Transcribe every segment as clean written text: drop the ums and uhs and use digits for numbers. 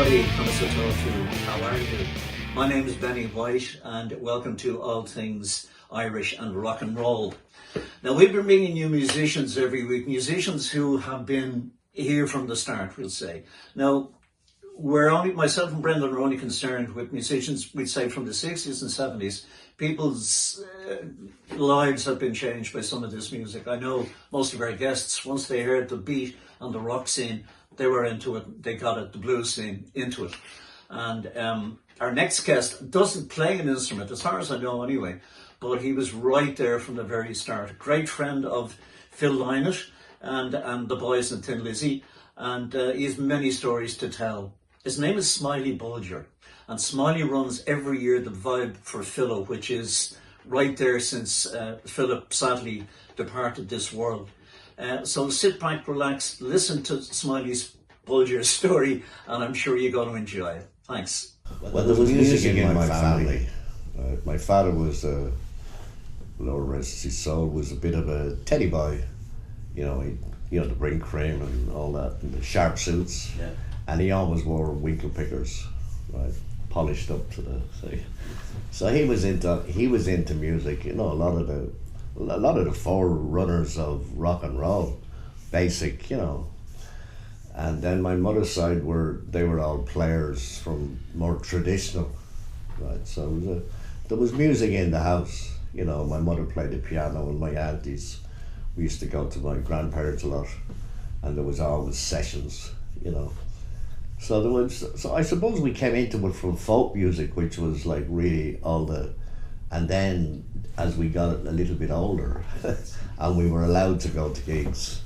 everybody, how are you? My name is Benny White and welcome to All Things Irish and Rock and Roll. Now we've been bringing you musicians every week, musicians who have been here from the start, we'll say. Now, myself and Brendan are only concerned with musicians, we'd say from the 60s and 70s. People's lives have been changed by some of this music. I know most of our guests, once they heard the beat and the rock scene, they were into it, they got it, the blues scene, into it. And our next guest doesn't play an instrument, as far as I know anyway, but he was right there from the very start. A great friend of Phil Lynott and the boys in Thin Lizzy, and he has many stories to tell. His name is Smiley Bolger, and Smiley runs every year the Vibe for Philo, which is right there since Philip sadly departed this world. So sit back, relax, listen to Smiley's Bolger's story, and I'm sure you're going to enjoy it. Thanks. Well, there was music in my family. My father was, Lord rest his soul, was a bit of a teddy boy. You know, the bring cream and all that, and the sharp suits. Yeah. And he always wore winkle pickers, right, polished up to the thing. So he was into music. You know, a lot of the forerunners of rock and roll, basic, you know. And then my mother's side they were all players from more traditional, right. So there was music in the house. You know, my mother played the piano, and my aunties, we used to go to my grandparents a lot, and there was always sessions, you know. So I suppose we came into it from folk music, which was like really and then as we got a little bit older, and we were allowed to go to gigs,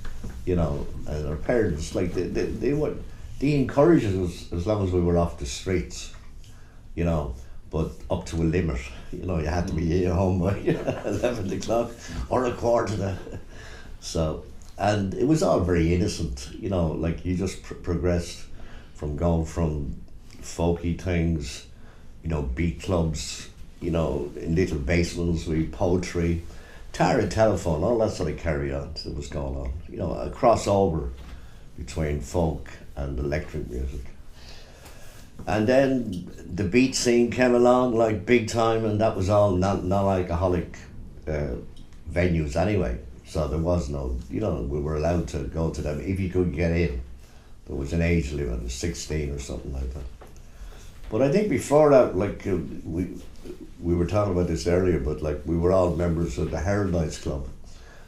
you know, and our parents, like they encouraged us as long as we were off the streets, you know, but up to a limit, you know, you had to be at home by 11 o'clock or a quarter to. So, and it was all very innocent, you know, like you just progressed from going from folky things, you know, beat clubs, you know, in little basements with poetry, Tara telephone, all that sort of carry on that was going on. You know, a crossover between folk and electric music. And then the beat scene came along like big time, and that was all non-alcoholic venues anyway. So there was no, you know, we were allowed to go to them if you could get in. There was an age limit of 16 or something like that. But I think before that, like we were talking about this earlier, but like we were all members of the Heraldites Club.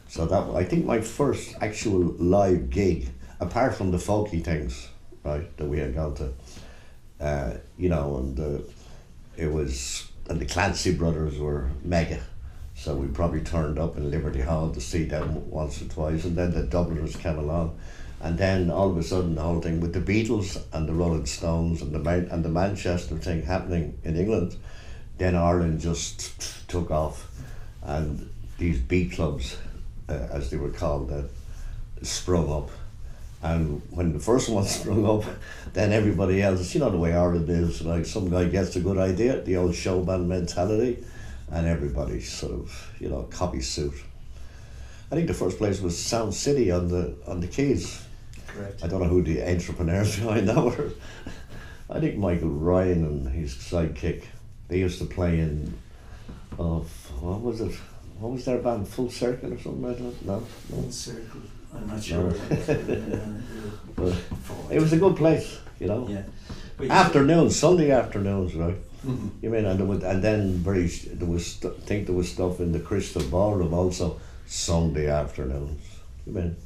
So that, I think my first actual live gig, apart from the folky things, right, that we had gone to, you know, and the Clancy brothers were mega. So we probably turned up in Liberty Hall to see them once or twice, and then the Dubliners came along. And then all of a sudden the whole thing with the Beatles and the Rolling Stones and the Manchester thing happening in England, then Ireland just took off, and these beat clubs, as they were called, sprung up. And when the first one sprung up, then everybody else, you know the way Ireland is, like some guy gets a good idea, the old showman mentality, and everybody sort of, you know, copy suit. I think the first place was Sound City on the Keys. Correct. I don't know who the entrepreneurs behind that were. I think Michael Ryan and his sidekick, they used to play in, what was it? What was their band? Full Circle or something like that? No? Full Circle. I'm not sure. But it was a good place, you know. Yeah. Afternoons, Sunday afternoons, right? Mm-hmm. You mean, and then there was stuff in the Crystal Ballroom also Sunday afternoons. You mean,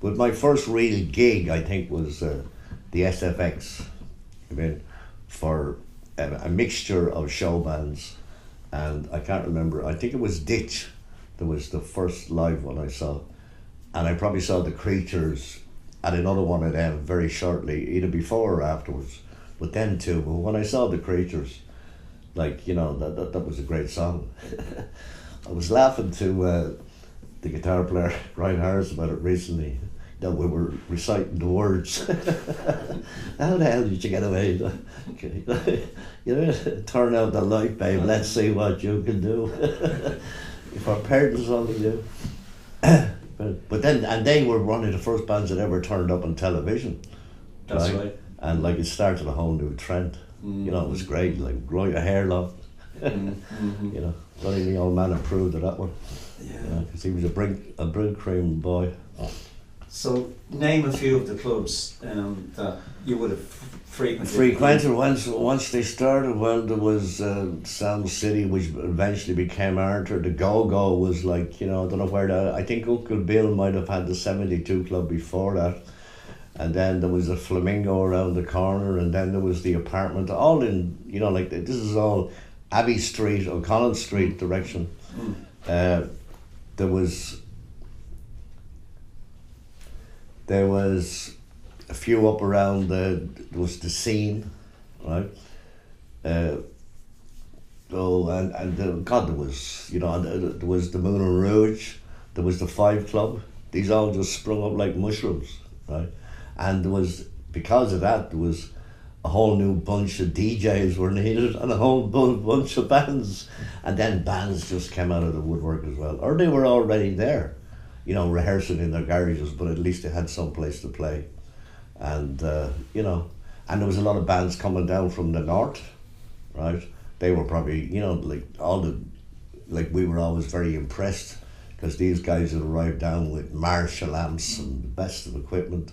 but my first real gig, I think, was the SFX. I mean, for a mixture of show bands, and I can't remember. I think it was Ditch. That was the first live one I saw, and I probably saw the Creatures at another one of them very shortly, either before or afterwards. But them too. But when I saw the Creatures, like, you know, that was a great song. I was laughing to the guitar player Ryan Harris about it recently. That we were reciting the words. How the hell did you get away? You know, turn out the light, babe. Let's see what you can do. If our parents only knew. But then, and they were one of the first bands that ever turned up on television. That's right. and like it started a whole new trend. You know, it was great. Like grow your hair long. You know, not even the old man improved of that one. Yeah. Because he was a brick cream boy. So name a few of the clubs that you would have frequented. Frequented once they started. Well, there was Sound City, which eventually became Arthur. The Go-Go was like, you know, I don't know where that. I think Uncle Bill might have had the 72 club before that. And then there was the Flamingo around the corner, and then there was the apartment, all in, you know, like this is all Abbey Street or Collins Street direction. There was a few up around there was the Scene, right? God, there was, you know, there was the Moon and Rouge, there was the Five Club. These all just sprung up like mushrooms, right? And there was, because of that, there was a whole new bunch of DJs were needed and a whole bunch of bands. And then bands just came out of the woodwork as well. Or they were already there, you know, rehearsing in their garages, but at least they had some place to play. And, you know, and there was a lot of bands coming down from the north, right? They were probably, you know, like we were always very impressed because these guys had arrived down with Marshall amps and the best of equipment.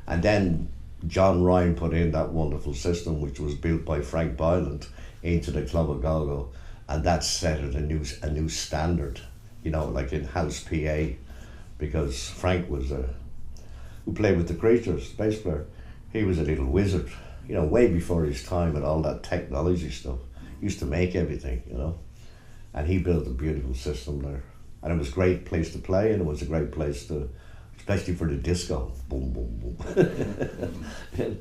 And then John Ryan put in that wonderful system, which was built by Frank Boyland, into the Club of Go-Go, and that set it a new standard, you know, like in house PA, because Frank was who played with the Creatures, bass player. He was a little wizard, you know, way before his time and all that technology stuff. He used to make everything, you know, and he built a beautiful system there, and it was a great place to play, and it was a great place to. Especially for the disco, boom, boom, boom.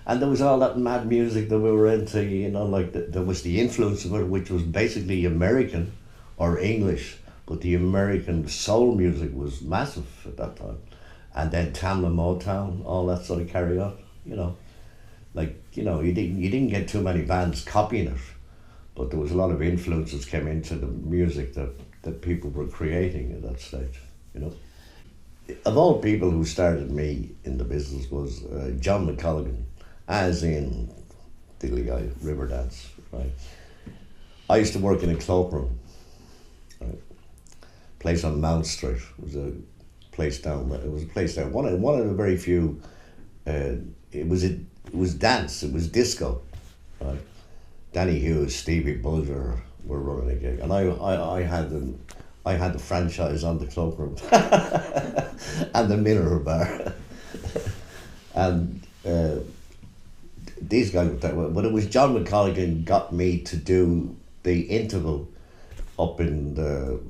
And there was all that mad music that we were into, you know, like there was the influence of it, which was basically American or English, but the American soul music was massive at that time. And then Tamla Motown, all that sort of carry on, you know. Like, you know, you didn't get too many bands copying it, but there was a lot of influences came into the music that people were creating at that stage, you know. Of all people who started me in the business was John McColligan, as in Diddley Guy, Riverdance, right? I used to work in a cloakroom, right? Place on Mount Street. It was a place down there. It was a place there. One of the very few. It was dance. It was disco, right? Danny Hughes, Stevie Bolger were running a gig, and I had them. I had the franchise on the cloakroom and the Miller Bar. And these guys were there. But it was John McColligan got me to do the interval up in the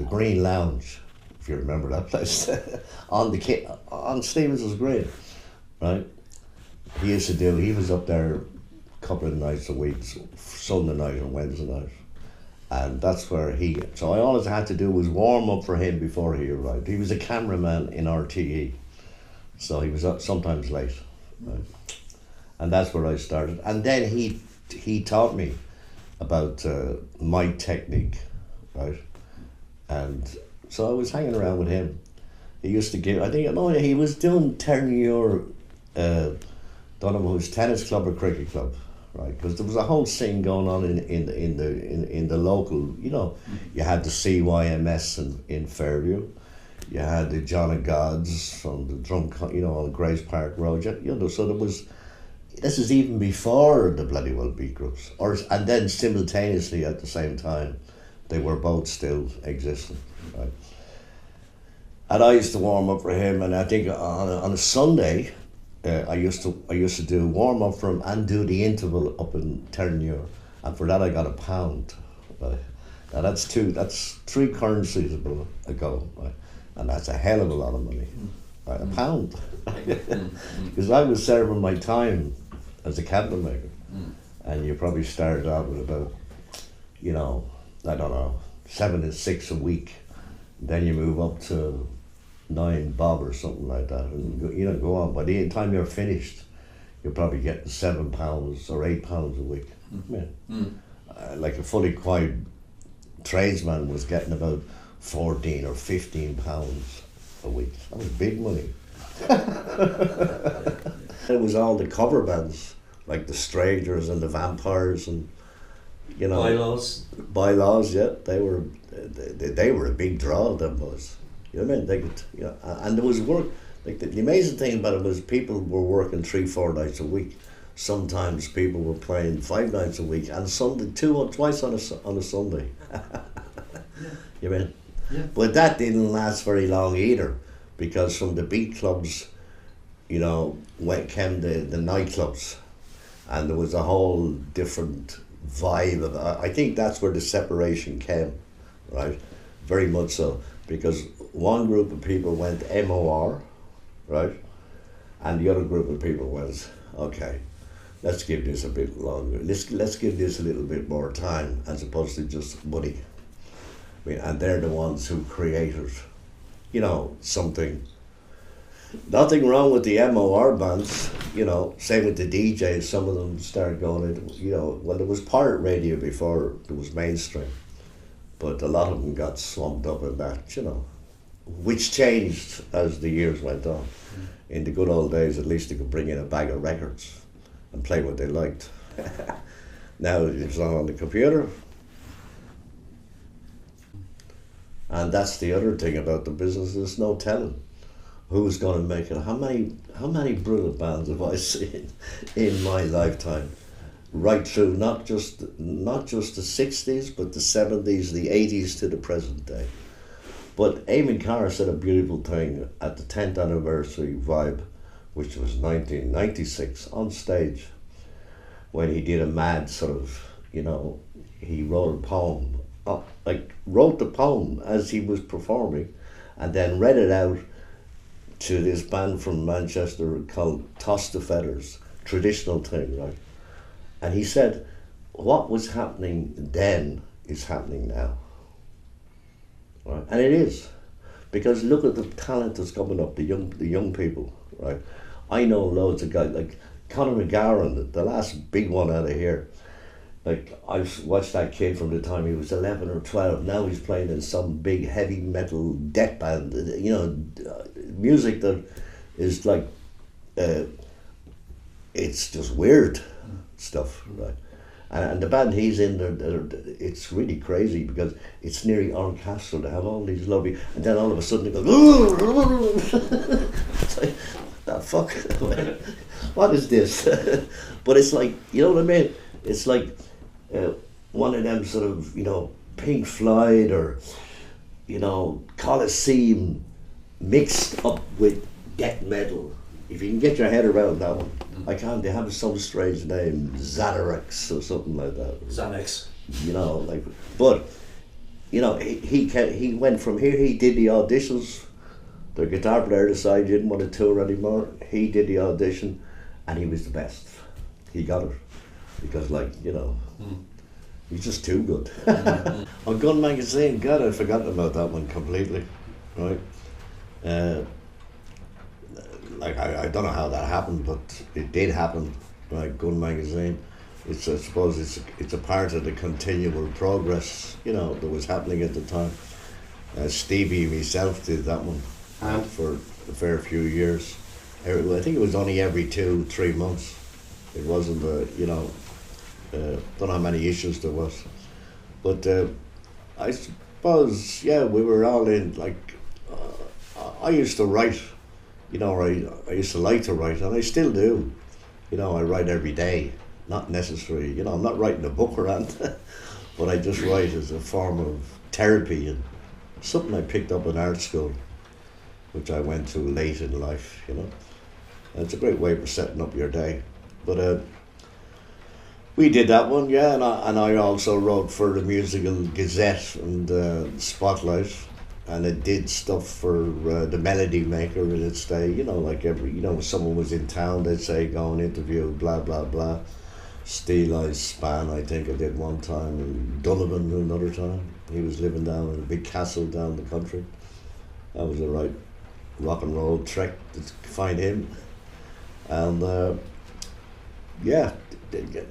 Green Lounge, if you remember that place, on Stevens's Green, right? He was up there a couple of nights a week, Sunday night and Wednesday night. And that's where so I always had to do was warm up for him before he arrived. He was a cameraman in RTE, so he was sometimes late, right? And that's where I started. And then he taught me about my technique, right? And so I was hanging around with him. He used to give, I think, he was doing Ternier, don't know if it was tennis club or cricket club. Right, because there was a whole scene going on in the local. You know, you had the CYMS in Fairview, you had the John of Gods from the drum, you know, on Grace Park Road. You know, so there was. This is even before the bloody well beat groups, and then simultaneously at the same time, they were both still existing. Right, and I used to warm up for him, and I think on a Sunday. I used to do warm up for him and do the interval up in Ternier, and for that I got £1. Right? Now that's 3 currencies ago, right? And that's a hell of a lot of money, right? £1, because I was serving my time as a cabinet maker, and you probably started out with about, you know, I don't know, 7 to 6 a week, then you move up to 9 bob or something like that, and you know, go on. By the time you're finished, you're probably getting £7 or £8 a week. Yeah. Like a fully qualified tradesman was getting about £14 or £15 a week. That was big money. It was all the cover bands, like the Strangers and the Vampires, and you know, Bylaws. Yeah, they were a big draw. Them was, you know what I mean? They could, you know, and there was work. Like the amazing thing about it was people were working 3-4 nights a week. Sometimes people were playing 5 nights a week, and Sunday twice on a Sunday. You mean? Yeah. But that didn't last very long either, because from the beat clubs, you know, came the nightclubs, and there was a whole different vibe of it. I think that's where the separation came, right? Very much so, because one group of people went MOR, right, and the other group of people went, okay, let's give this a bit longer. Let's give this a little bit more time, as opposed to just money. I mean, and they're the ones who created, you know, something. Nothing wrong with the MOR bands, you know, same with the DJs. Some of them started going into, you know, well, there was pirate radio before there was mainstream, but a lot of them got swamped up in that, you know, which changed as the years went on. In the good old days, at least they could bring in a bag of records and play what they liked. Now it's all on the computer. And that's the other thing about the business, there's no telling who's going to make it. How many brilliant bands have I seen in my lifetime, right through not just the 60s, but the 70s, the 80s to the present day. But Eamon Carr said a beautiful thing at the 10th anniversary Vibe, which was 1996, on stage, when he did a mad sort of, you know, he wrote a poem, wrote the poem as he was performing, and then read it out to this band from Manchester called Toss the Feathers, traditional thing, right? And he said, what was happening then is happening now. Right? And it is, because look at the talent that's coming up, the young people, right? I know loads of guys like Conor McGowan, the last big one out of here. Like, I've watched that kid from the time he was 11 or 12. Now he's playing in some big heavy metal death band. You know, music that is like, it's just weird stuff, right? And the band he's in, it's really crazy because it's nearly orchestral. They have all these lovely, and then all of a sudden it goes, it's like, the fuck, what is this? But it's like, you know what I mean? It's like one of them sort of, you know, Pink Floyd or, you know, Colosseum mixed up with death metal. If you can get your head around that one. I can't, they have some strange name, Xanax or something like that. Xanax. You know, like, but, you know, he went from here, he did the auditions. The guitar player decided he didn't want to tour anymore. He did the audition and he was the best. He got it. Because, like, you know, he's just too good. On Gun Magazine, God, I'd forgotten about that one completely, right? Like, I don't know how that happened, but it did happen, right? Gun Magazine. It's, I suppose it's a part of the continual progress, you know, that was happening at the time. Stevie himself did that one for a fair few years. I think it was only every 2-3 months. It wasn't, you know, don't know how many issues there was. But I suppose, yeah, we were all in, like, I used to write, you know, I used to like to write, and I still do. You know, I write every day, not necessarily, you know, I'm not writing a book or anything, but I just write as a form of therapy and something I picked up in art school, which I went to late in life, you know. And it's a great way for setting up your day. But we did that one, yeah, and I also wrote for the Musical Gazette and Spotlight, and it did stuff for the Melody Maker in its day, you know, like every, you know, when someone was in town, they'd say, go and interview, blah, blah, blah. Steel Eyes Span, I think I did one time, and Donovan another time. He was living down in a big castle down the country. That was a right rock and roll trek to find him. And yeah,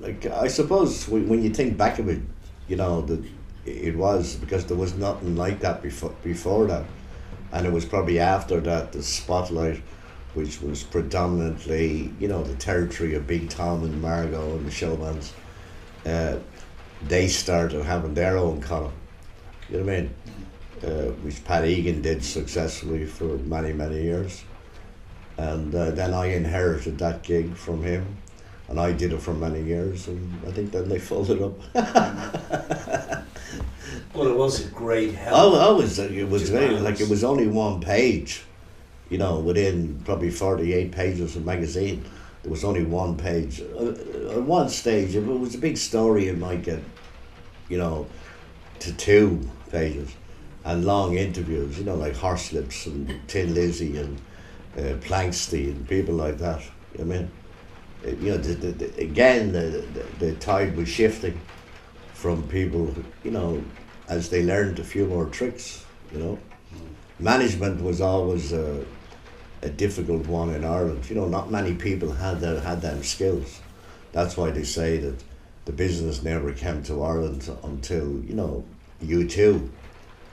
like, I suppose when you think back of it, you know, that it was because there was nothing like that before that, and it was probably after that the Spotlight which was predominantly, you know, the territory of Big Tom and Margot and the showbands, they started having their own column. You know what I mean? Which Pat Egan did successfully for many, many years. And then I inherited that gig from him, and I did it for many years, and I think then they folded up. Well, it was a great help. It was very, like, it was only one page, you know, within probably 48 pages of magazine. There was only one page. At one stage, if it was a big story, it might get, you know, to 2 pages. And long interviews, you know, like Horslips and Tin Lizzy and Planksty and people like that. You know what I mean? You know, again, the tide was shifting from people, you know, as they learned a few more tricks, you know. Management was always a difficult one in Ireland. You know, not many people had them skills. That's why they say that the business never came to Ireland until, you know, U2,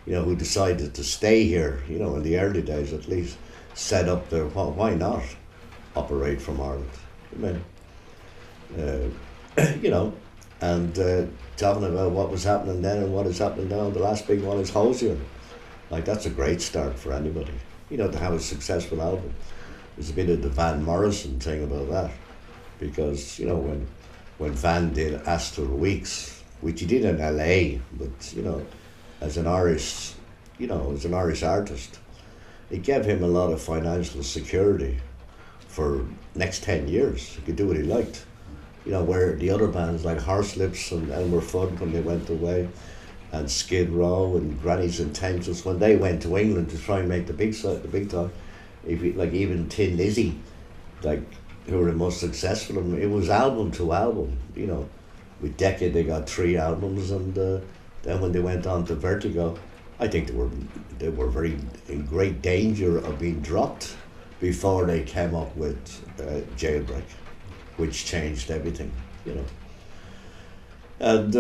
you know, who decided to stay here, you know, in the early days at least, set up their, why not operate from Ireland? I mean, you know, and talking about what was happening then and what is happening now, the last big one is Hosier. Like, that's a great start for anybody, you know, to have a successful album. There's a bit of the Van Morrison thing about that, because, you know, when Van did Astor Weeks, which he did in LA, but, you know, as an Irish, you know, as an Irish artist, it gave him a lot of financial security for next 10 years. He could do what he liked. You know, where the other bands like Horslips and Elmer Fudd, when they went away, and Skid Row and Granny's Intentions, when they went to England to try and make the big time, if you, like even Tin Lizzy, like, who were the most successful of them, it was album to album, you know. With Decade they got 3 albums, and then when they went on to Vertigo, I think they were very in great danger of being dropped before they came up with Jailbreak, which changed everything, you know. And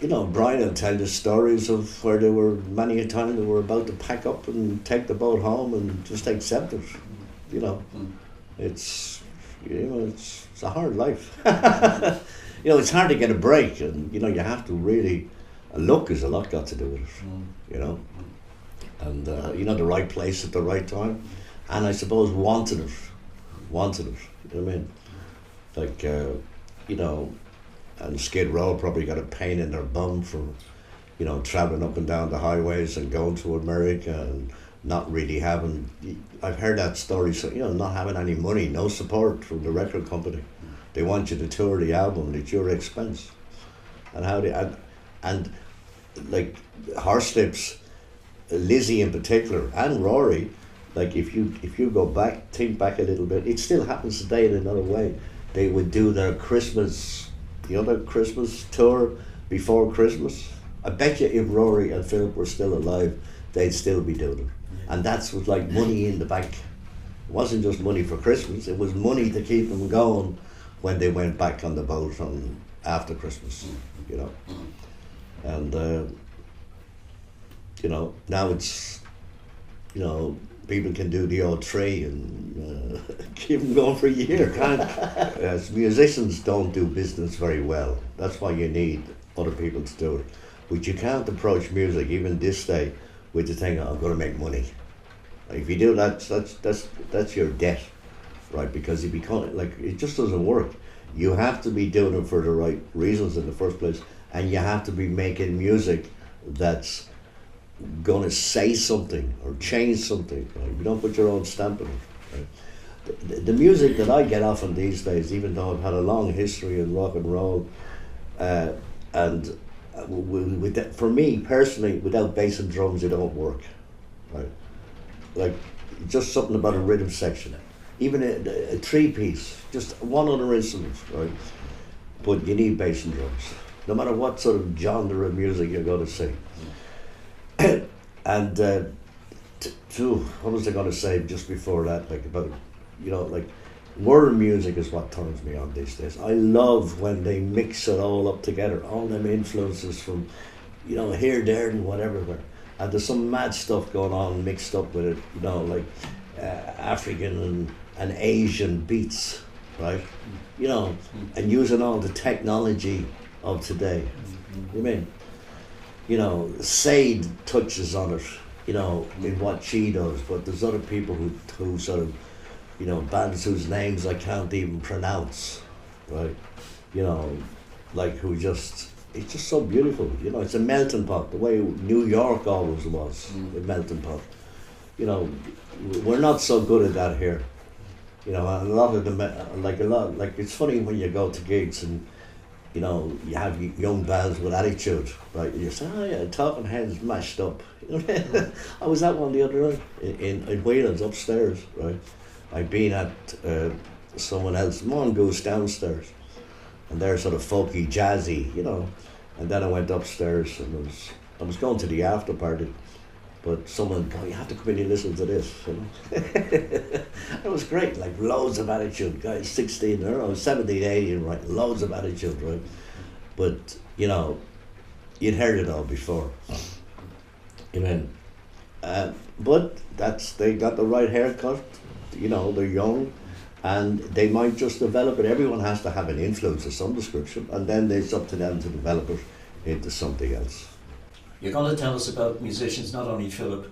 you know, Brian will tell the stories of where they were, many a time they were about to pack up and take the boat home and just accept it, you know. It's, you know, it's a hard life. You know, it's hard to get a break, and, you know, you have to really, luck has a lot got to do with it, you know. And, you know, the right place at the right time. And I suppose wanted it, you know what I mean? Like, you know, and Skid Row probably got a pain in their bum from, you know, travelling up and down the highways and going to America and not really having, I've heard that story, so, you know, not having any money, no support from the record company. They want you to tour the album at your expense. And how they, and like Horslips, Lizzie in particular, and Rory, like if you go back, think back a little bit, it still happens today in another way. They would do their Christmas, the other Christmas tour before Christmas. I bet you if Rory and Philip were still alive, they'd still be doing it. And that's was like money in the bank. It wasn't just money for Christmas, it was money to keep them going when they went back on the boat on after Christmas, you know. And, you know, now it's, you know, people can do the old tree and keep them going for a year. As musicians don't do business very well. That's why you need other people to do it. But you can't approach music, even this day, with the thing, I'm going to make money. If you do that, that's your debt, right? Because you become, like, it just doesn't work. You have to be doing it for the right reasons in the first place, and you have to be making music that's going to say something or change something. Right? You don't put your own stamp on it. Right? The music that I get often these days, even though I've had a long history in rock and roll, and with that, for me personally, without bass and drums, it don't work. Right? Like, just something about a rhythm section, even a 3-piece, just one other instrument, right? But you need bass and drums, no matter what sort of genre of music you're going to sing. And what was I going to say just before that? Like about, you know, like world music is what turns me on these days. I love when they mix it all up together, all them influences from, you know, here, there, and whatever. And there's some mad stuff going on mixed up with it, you know, like African and Asian beats, right? You know, and using all the technology of today. You mean, you know, Sade touches on it, you know, in what she does, but there's other people who sort of, you know, bands whose names I can't even pronounce, right? You know, like who just, it's just so beautiful, you know, it's a melting pot, the way New York always was, a melting pot. You know, we're not so good at that here. You know, and a lot of them, like it's funny when you go to gigs and, you know, you have young bands with attitude, right? And you say, oh yeah, Talking Heads mashed up. You know, I was at one the other night in Whelan's upstairs, right? I'd been at someone else, Mongoose downstairs, and they're sort of folky, jazzy, you know. And then I went upstairs and I was going to the after party. But someone, you have to come in and listen to this, you know. It was great, like loads of attitude, guys, 16, or 17, 18, right, loads of attitude, right. But, you know, you'd heard it all before. You know, but they got the right haircut, you know, they're young, and they might just develop it. Everyone has to have an influence of some description, and then it's up to them to develop it into something else. You're going to tell us about musicians, not only Philip.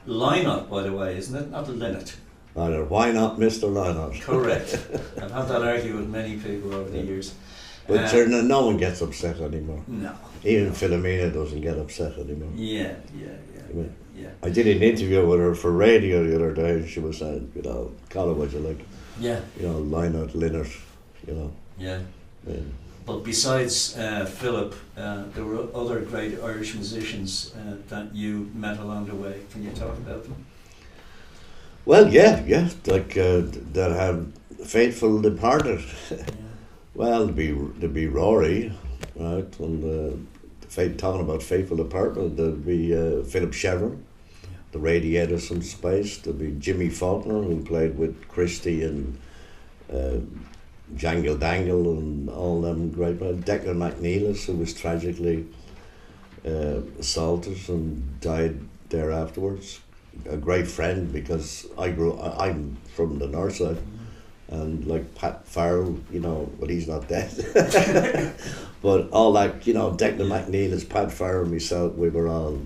Lynott, by the way, isn't it? Not Lynott. Lynott. Why not Mr. Lynott? Correct. I've had that argument with many people over the years. But no one gets upset anymore. No. Even Philomena doesn't get upset anymore. Yeah. I did an interview with her for radio the other day, and she was saying, you know, call it what you like. Yeah. You know, Lynott, you know. Yeah. But besides Philip, there were other great Irish musicians that you met along the way. Can you talk about them? Well, yeah, like that have faithful departed. Yeah. Well, there'd be Rory, right? And talking about faithful departed, there'd be Philip Chevron, the Radiators from Space. There'd be Jimmy Faulkner, who played with Christie and Jangle Dangle and all them great bands. Declan McNeilis, who was tragically assaulted and died there afterwards. A great friend, because I'm from the north side, and like Pat Farrell, you know, well, he's not dead. But all that, you know, Declan McNeilis, Pat Farrell, myself, we were all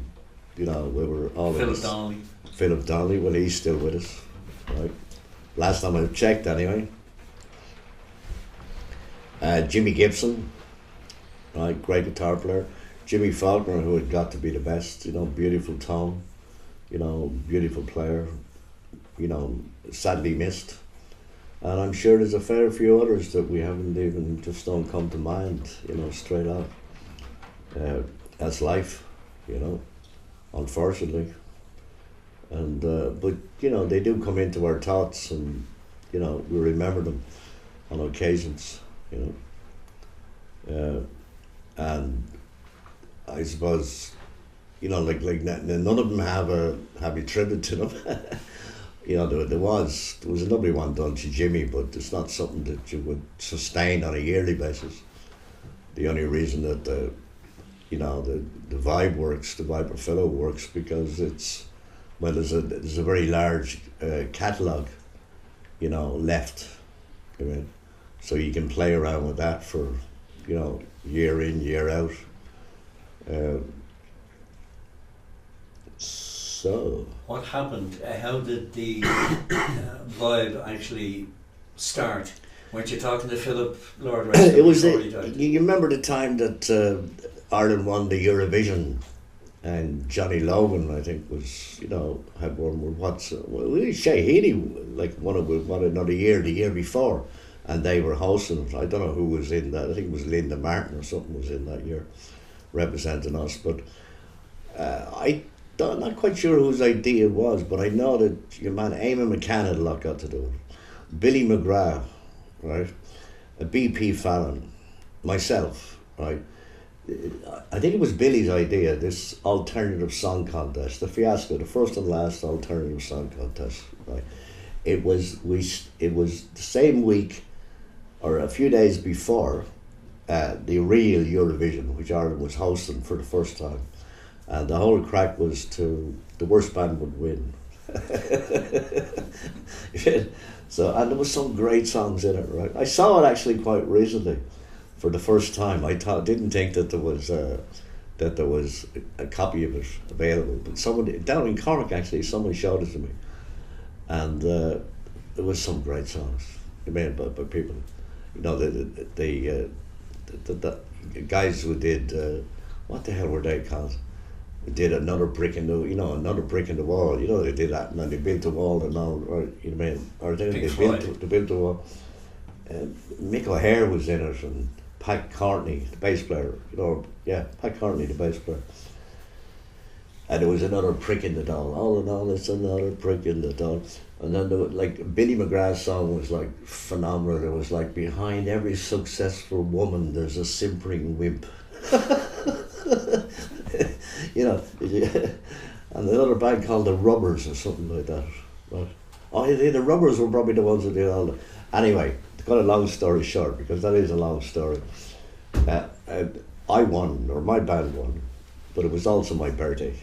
Philip Donnelly. Philip Donnelly, well, he's still with us, right? Last time I checked, anyway. Jimmy Gibson, right, great guitar player. Jimmy Faulkner, who had got to be the best, you know, beautiful tone, you know, beautiful player, you know, sadly missed. And I'm sure there's a fair few others that we haven't even, just don't come to mind, you know, straight off. That's life, you know, unfortunately. And but, you know, they do come into our thoughts, and, you know, we remember them on occasions. You know, and I suppose, you know, like none of them have a tribute to them. You know, there was a lovely one done to Jimmy, but it's not something that you would sustain on a yearly basis. The only reason that the vibe works, the Vibe of Fellow works, because it's, well, there's a very large catalogue, you know, left. I mean, so you can play around with that for, you know, year in, year out. So what happened? How did the Vibe actually start? Weren't you talking to Philip Lord Rest? It was you remember the time that Ireland won the Eurovision, and Johnny Logan, I think, was, you know, had one with Shay Heaney, like one another year, the year before. And they were hosting it. I don't know who was in that. I think it was Linda Martin or something was in that year, representing us. But I'm not quite sure whose idea it was, but I know that your man Eamon McCann had a lot got to do with it. Billy McGrath, right? B.P. Fallon, myself, right? I think it was Billy's idea, this alternative song contest, the fiasco, the first and last alternative song contest, right? It was the same week, or a few days before, the real Eurovision, which Ireland was hosting for the first time, and the whole crack was the worst band would win. So, and there was some great songs in it, right? I saw it actually quite recently, for the first time. Didn't think that there was a copy of it available, but someone down in Cork actually, someone showed it to me, and there was some great songs made by people. You know, the guys who did what the hell were they called? Did another brick in the wall. You know, they did that, and then they built the wall and all, or you know what I mean? Or then they built the wall. Mick O'Hare was in it, and Pat Courtney, the bass player. You know, yeah, Pat Courtney, the bass player. And there was another prick in the doll. All in all, it's another prick in the doll. And then there was, like, Billy McGrath's song was like phenomenal. It was like, behind every successful woman, there's a simpering wimp. You know, and another band called the Rubbers or something like that. Right? Oh, the Rubbers were probably the ones that did all that. Anyway, to cut a long story short, because that is a long story, I won, or my band won, but it was also my birthday.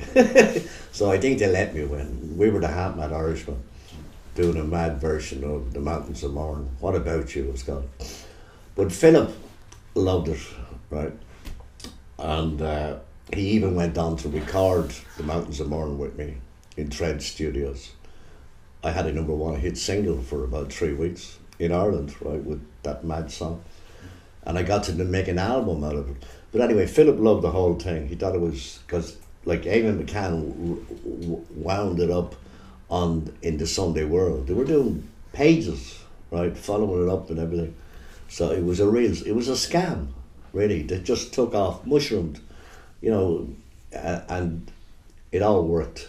So I think they let me win. We were the Half Mad Irishmen, doing a mad version of The Mountains of Mourne. What About You, it's called. But Philip loved it, right? And he even went on to record The Mountains of Mourne with me in Tread Studios. I had a #1 hit single for about 3 weeks in Ireland, right, with that mad song. And I got to make an album out of it. But anyway, Philip loved the whole thing. He thought it was, because like Eamon McCann wound it up in the Sunday World. They were doing pages, right, following it up and everything. So it was a scam, really, that just took off, mushroomed, you know, and it all worked.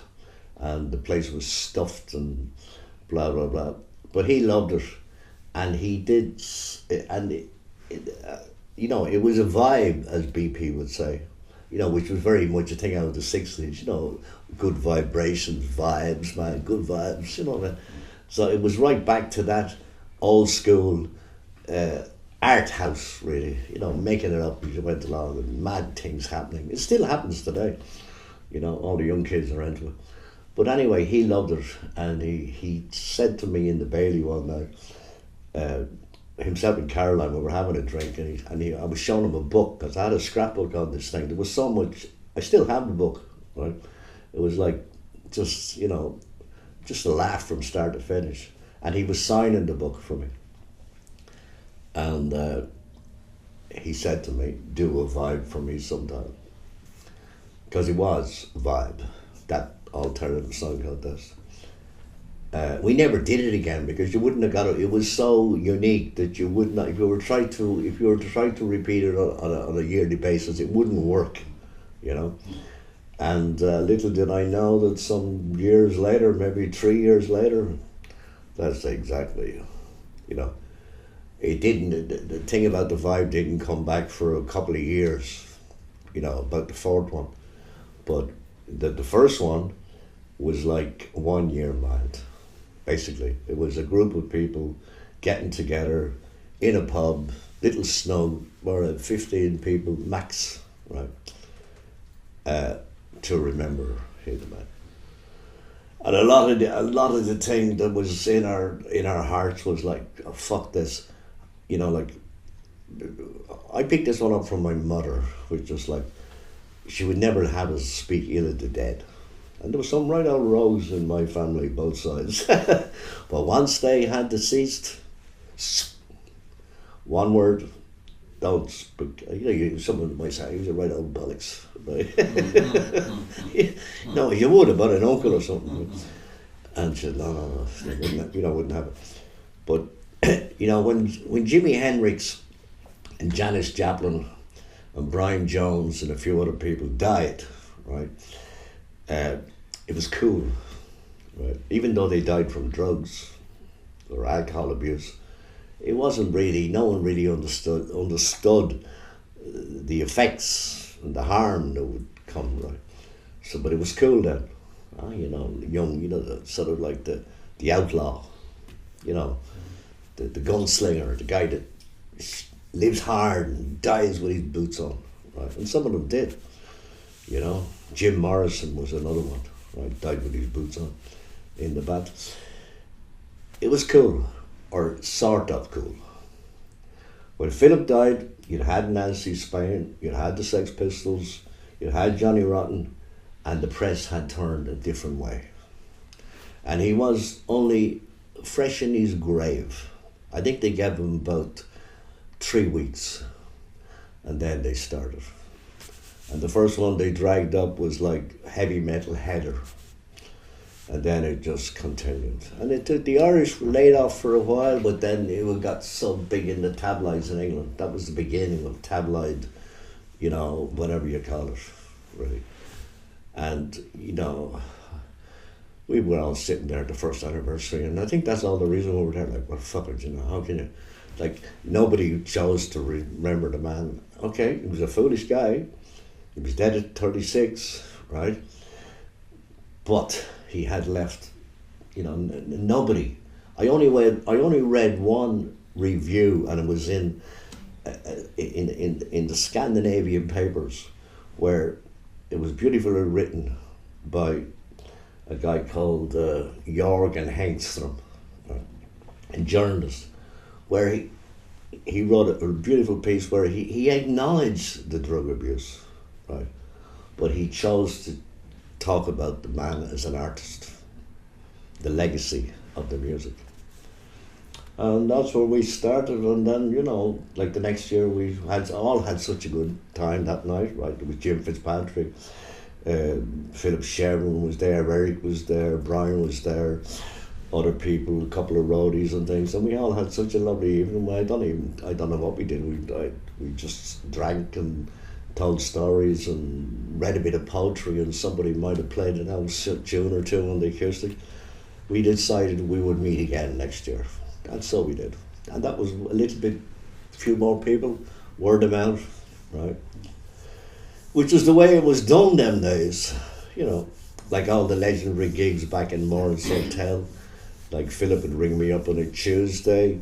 And the place was stuffed and blah, blah, blah. But he loved it. And he did, and you know, it was a vibe, as BP would say, you know, which was very much a thing out of the 60s, you know, good vibrations, vibes, man, good vibes, you know, man. So it was right back to that old school art house, really, you know, making it up as you went along and mad things happening. It still happens today, you know, all the young kids are into it. But anyway, he loved it, and he said to me in the Bailey one night, himself and Caroline, we were having a drink, and I was showing him a book, because I had a scrapbook on this thing. There was so much, I still have the book, right? It was like, just, you know, just a laugh from start to finish. And he was signing the book for me. And he said to me, do a vibe for me sometime. Because it was a vibe, that alternative song contest. We never did it again, because you wouldn't have got it. It was so unique that you would not. If you were to try to repeat it on a yearly basis, it wouldn't work, you know. And little did I know that some years later, maybe 3 years later, that's exactly, you know, it didn't. The thing about the vibe didn't come back for a couple of years, you know, about the fourth one, but the first one was like 1 year mad. Basically, it was a group of people getting together in a pub, little snug, more than 15 people max, right, to remember him, man. And a lot of the thing that was in our hearts was like, oh, fuck this, you know, like, I picked this one up from my mother, which was like, she would never have us speak ill of the dead. And there was some right old rows in my family, both sides. But once they had deceased, one word, don't speak. You know, someone might say, he was a right old bollocks. Right? No, you would about an uncle or something. And she said, no, wouldn't have it. But, you know, when Jimi Hendrix and Janis Joplin and Brian Jones and a few other people died, right? It was cool, right? Even though they died from drugs or alcohol abuse, it wasn't really, no one really understood the effects and the harm that would come, right? So, but it was cool then, you know, young, you know, sort of like the outlaw, you know, the gunslinger, the guy that lives hard and dies with his boots on, right? And some of them did, you know. Jim Morrison was another one, right? Died with his boots on. in the band. It was cool, or sort of cool. When Philip died, you'd had Nancy Spain, you'd had the Sex Pistols, you'd had Johnny Rotten, and the press had turned a different way. And he was only fresh in his grave. I think they gave him about 3 weeks, and then they started. And the first one they dragged up was like Heavy Metal Header. And then it just continued. And it took the Irish laid off for a while, but then it got so big in the tabloids in England. That was the beginning of tabloid, you know, whatever you call it, really. And, you know, we were all sitting there at the first anniversary, and I think that's all the reason we were there, like, well, fuck it, you know, how can you, like, nobody chose to remember the man. Okay, he was a foolish guy. He was dead at 36, right? But he had left, you know, nobody. I only read one review, and it was in the Scandinavian papers, where it was beautifully written by a guy called Jorgen Hengström, a journalist, where he wrote a beautiful piece where he acknowledged the drug abuse, right, but he chose to talk about the man as an artist, the legacy of the music. And that's where we started, and then, you know, like the next year we all had such a good time that night, right? It was Jim Fitzpatrick, Philip Sherman was there, Eric was there, Brian was there, other people, a couple of roadies and things, and we all had such a lovely evening. I don't know what we did. We just drank and told stories and read a bit of poetry, and somebody might have played an old tune or two on the acoustic. We decided we would meet again next year, and so we did. And that was a little bit, a few more people, word of mouth, right? Which was the way it was done them days, you know, like all the legendary gigs back in Morris Hotel. Like Philip would ring me up on a Tuesday,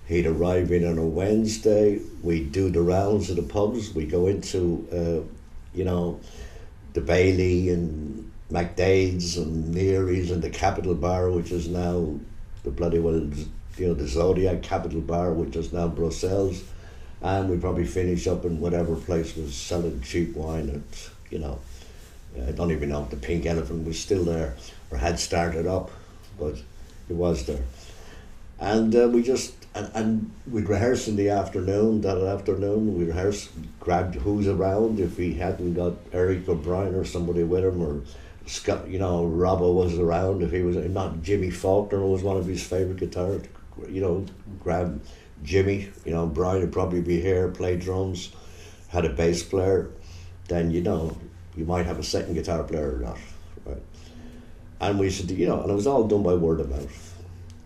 he'd arrive in on a Wednesday, we'd do the rounds of the pubs, we'd go into, you know, the Bailey and McDade's and Neary's and the Capitol Bar, which is now the bloody well, you know, the Zodiac Capitol Bar, which is now Brussels, and we'd probably finish up in whatever place was selling cheap wine at, you know, I don't even know if the Pink Elephant was still there or had started up, but it was there. And we just, and we'd rehearse in the afternoon, that afternoon, we'd rehearse, grabbed who's around, if he hadn't got Eric or Brian or somebody with him, or Scott, you know, Robbo was around, if he was, not Jimmy Faulkner was one of his favourite guitarists, you know, grab Jimmy, you know, Brian would probably be here, play drums, had a bass player, then, you know, you might have a second guitar player or not, right? And we said, you know, and it was all done by word of mouth.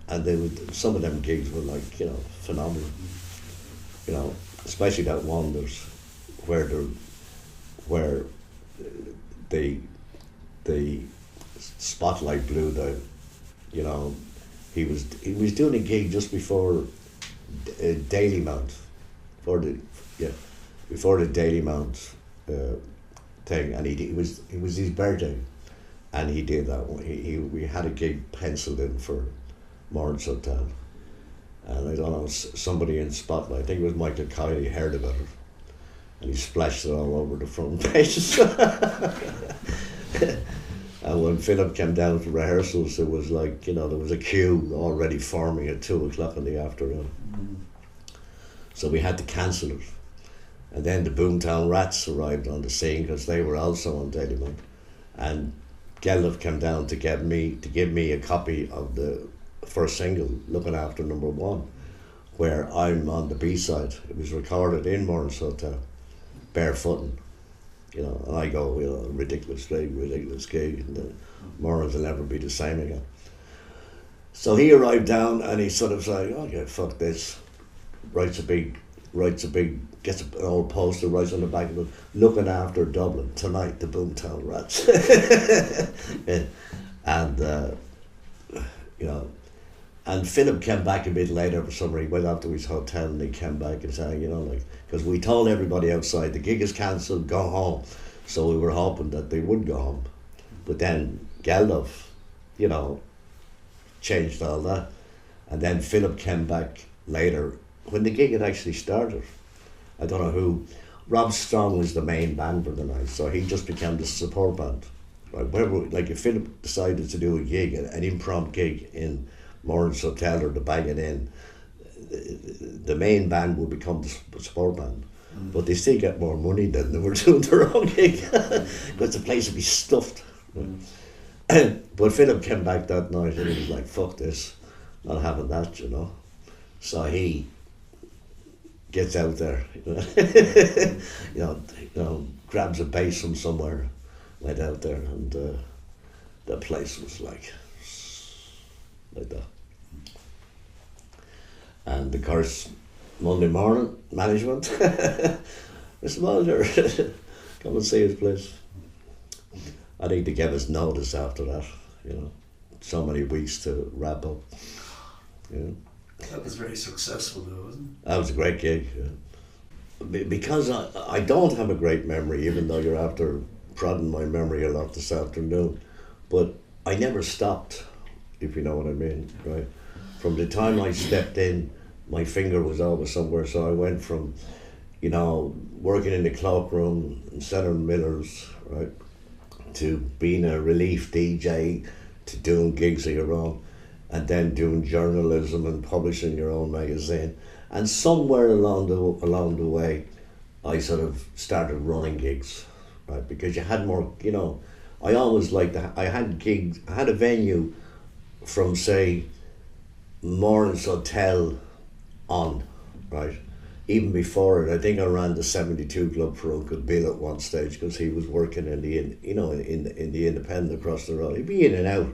And they would, some of them gigs were like, you know, phenomenal. You know, especially that one there's where the spotlight blew the, you know, he was doing a gig just before Daily Mount, before the Daily Mount thing, and it was his birthday, and he did that one. We had a gig penciled in for Morris Hotel, and I don't know, somebody in Spotlight, I think it was Michael Kiley, heard about it, and he splashed it all over the front pages. And when Philip came down to rehearsals, it was like, you know, there was a queue already forming at 2:00 in the afternoon. So we had to cancel it. And then the Boomtown Rats arrived on the scene, because they were also on Daily Month. And Geldof came down to give me a copy of the first single, Looking After Number One, where I'm on the B-side. It was recorded in Morris Hotel, barefooting, you know, and I go, you know, ridiculous gig, and Morris will never be the same again. So he arrived down, and he sort of said, okay, fuck this, gets an old poster, writes on the back of it, Looking After Dublin, tonight, the Boomtown Rats. And, you know, and Philip came back a bit later for some reason. He went up to his hotel and he came back and said, you know, like, because we told everybody outside, the gig is cancelled, go home. So we were hoping that they would go home. But then Geldof, you know, changed all that. And then Philip came back later when the gig had actually started. I don't know who. Rob Strong was the main band for the night, so he just became the support band. Like if Philip decided to do a gig, an impromptu gig in Morris Hotel or the Bag It In, the main band would become the support band. But they still get more money than they were doing their own gig because the place would be stuffed. But Philip came back that night and he was like, fuck this, not having that, you know. So he gets out there, you know, grabs a bass from somewhere, went out there, and the place was like that. And of course, Monday morning, management, Mr. Bolger, come and see his place. I think they gave us notice after that, you know, so many weeks to wrap up. You know. That was very successful though, wasn't it? That was a great gig, yeah. Because I don't have a great memory, even though you're after prodding my memory a lot this afternoon, but I never stopped, if you know what I mean, right? From the time I stepped in, my finger was always somewhere, so I went from, you know, working in the cloakroom and selling Millers, right, to being a relief DJ, to doing gigs of your own, and then doing journalism and publishing your own magazine. And somewhere along the way, I sort of started running gigs, right? Because you had more, you know, I always liked I had gigs, I had a venue from, say, Morris Hotel on, right? Even before it, I think I ran the 72 Club for Uncle Bill at one stage because he was working in the, in the Independent across the road. He'd be in and out,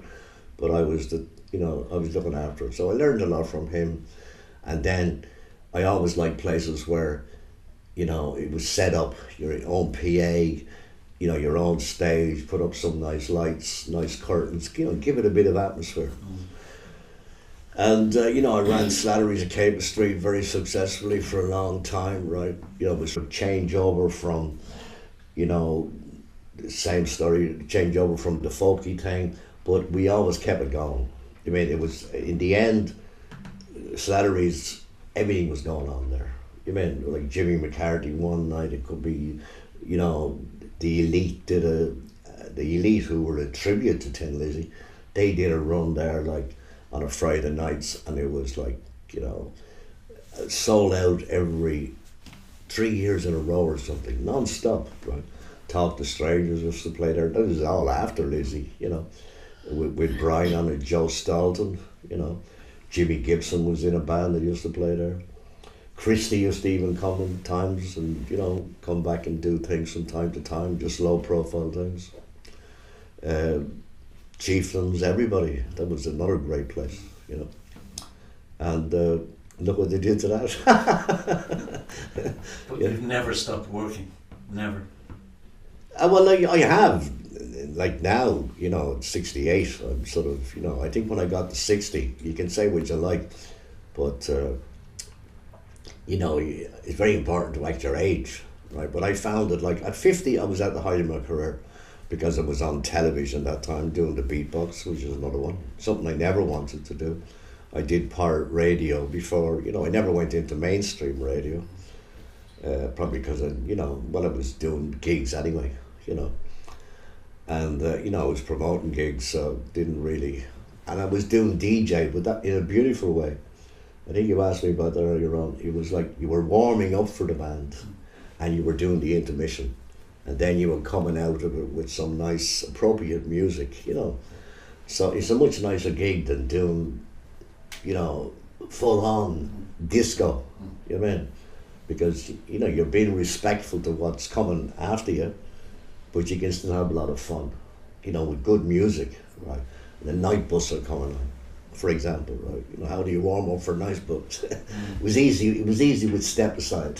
but I was I was looking after it. So I learned a lot from him. And then I always liked places where, you know, it was set up, your own PA, you know, your own stage, put up some nice lights, nice curtains, you know, give it a bit of atmosphere. And, you know, I ran Slattery's at Cable Street very successfully for a long time, right? You know, it was a change over from, you know, same story, change over from the folky thing, but we always kept it going. I mean, it was, in the end, Slattery's, everything was going on there. You mean, like Jimmy McCarthy one night, it could be, you know, the Elite the Elite, who were a tribute to Tin Lizzy, they did a run there, like, on a Friday nights, and it was like, you know, sold out every 3 years in a row or something, non-stop, right? Talk to Strangers used to play there. That was all after Lizzy, you know, with Brian on it, Joe Stalton, you know. Jimmy Gibson was in a band that used to play there. Christie used to even come in times and, you know, come back and do things from time to time, just low profile things. Chieftains, everybody. That was another great place, you know. And look what they did to that. But you've never stopped working, never. Well, I have. Like now, you know, at 68, I'm sort of, you know, I think when I got to 60, you can say what you like, but, you know, it's very important to act your age, right? But I found that, like, at 50, I was at the height of my career because I was on television that time doing the Beatbox, which is another one, something I never wanted to do. I did pirate radio before, you know, I never went into mainstream radio, probably because, you know, well, I was doing gigs anyway, you know. And, you know, I was promoting gigs, so didn't really... And I was doing DJ, but that in a beautiful way. I think you asked me about that earlier on. It was like you were warming up for the band and you were doing the intermission. And then you were coming out of it with some nice, appropriate music, you know. So it's a much nicer gig than doing, you know, full-on disco, you know what I mean? Because, you know, you're being respectful to what's coming after you, but you can still have a lot of fun, you know, with good music, right? And the night bus are coming on, for example, right? You know, how do you warm up for night bus? It was easy with Step Aside.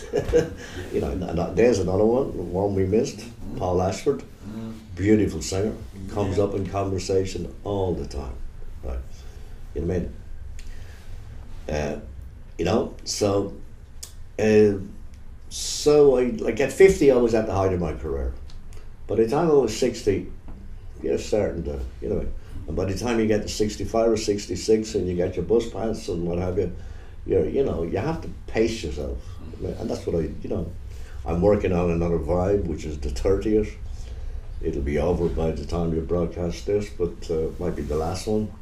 You know, and there's another one we missed, Paul Ashford, beautiful singer, comes up in conversation all the time, right? You know what I mean? You know, so I, like at 50, I was at the height of my career. By the time I was 60, you're starting to, you know, And by the time you get to 65 or 66 and you get your bus pass and what have you, you have to pace yourself. And that's what I'm working on another vibe, which is the 30th. It'll be over by the time you broadcast this, but might be the last one.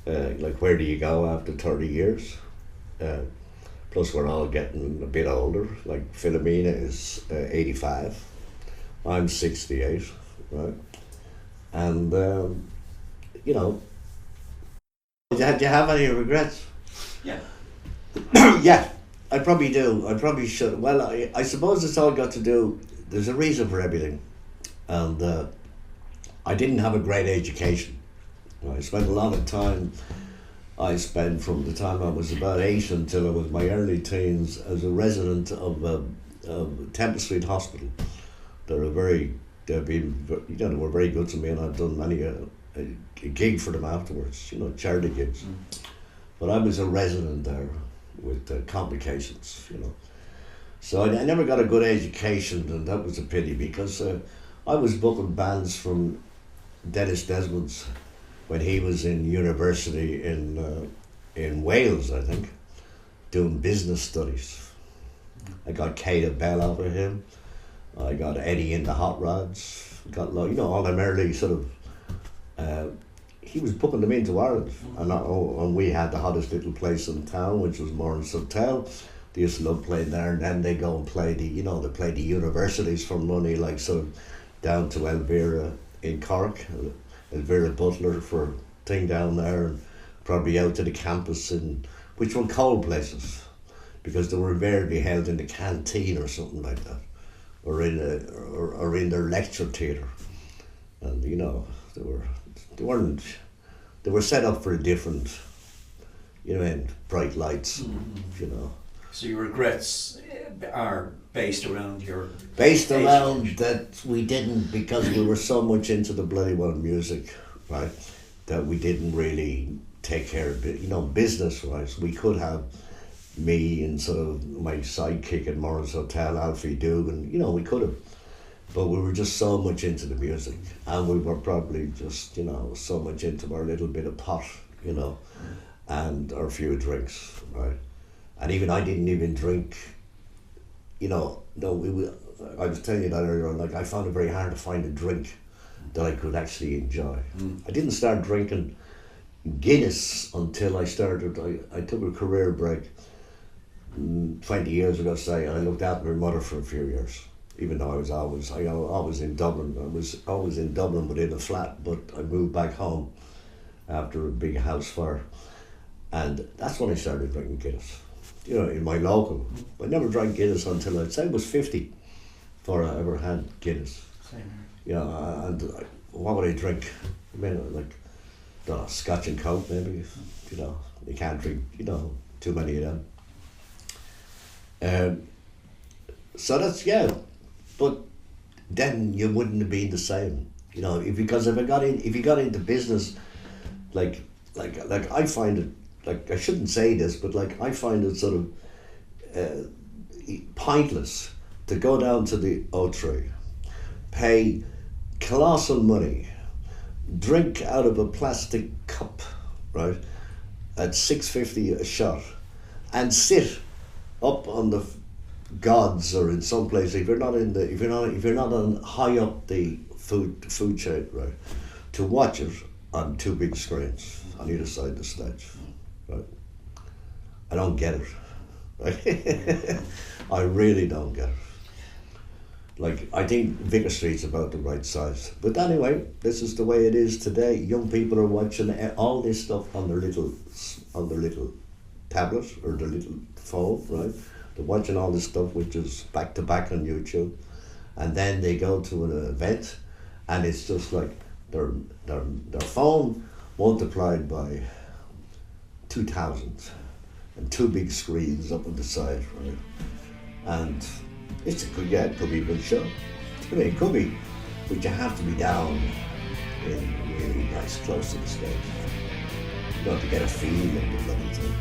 Like, where do you go after 30 years? Plus, we're all getting a bit older. Like, Philomena is 85. I'm 68, right? And, do you have any regrets? Yeah. Yeah, I probably do. I probably should. Well, I suppose it's all got to do, there's a reason for everything. And I didn't have a great education. I spent a lot of time, from the time I was about 8 until I was my early teens as a resident of Temple Street Hospital. They were very good to me, and I've done many a gig for them afterwards, charity gigs. But I was a resident there with complications, So I never got a good education, and that was a pity, because I was booking bands from Dennis Desmond's when he was in university in Wales, I think, doing business studies. I got Kate Bell out of him. I got Eddie in the Hot Rods. Got all them early sort of. He was booking them into Ireland, and we had the hottest little place in town, which was Morris Hotel. They used to love playing there, and then they go and play they play the universities for money, like sort of down to Elvira in Cork, Elvira Butler for thing down there, and probably out to the campus which were cold places, because they were invariably held in the canteen or something like that, or in their lecture theatre, and they were set up for a different, and bright lights, So your regrets are based around that we didn't, because we were so much into the bloody well music, right, that we didn't really take care of it, business wise. We could have me and sort of my sidekick at Morris Hotel, Alfie Dugan, we could have, but we were just so much into the music, and we were probably just so much into our little bit of pot, and our few drinks, right. And even I didn't even drink, no, I was telling you that earlier, like, I found it very hard to find a drink that I could actually enjoy. I didn't start drinking Guinness until I took a career break 20 years ago, say. I looked after my mother for a few years, even though I was always in Dublin. I was always in Dublin within a flat, but I moved back home after a big house fire. And that's when I started drinking Guinness. In my local. I never drank Guinness until I'd say I was 50 before I ever had Guinness. Same. And what would I drink? I mean, like, Scotch and Coke maybe. You can't drink, too many of them. So that's, but then you wouldn't have been the same, because if you got into business, like I find it. Like, I shouldn't say this, but like, I find it sort of pointless to go down to the O3, pay colossal money, drink out of a plastic cup, right, at $6.50 a shot, and sit up on the gods or in some place, if you're not on high up the food chain, right, to watch it on two big screens on either side of the stage. Right. I don't get it. Right? I really don't get it. Like, I think Vicar Street's about the right size. But anyway, this is the way it is today. Young people are watching all this stuff on their little tablet or their little phone, right? They're watching all this stuff which is back to back on YouTube, and then they go to an event, and it's just like their phone multiplied by 2,000 and two big screens up on the side, right? And it could be a good show. It could be, but you have to be down in really nice, close to the stage, to get a feel of the bloody thing.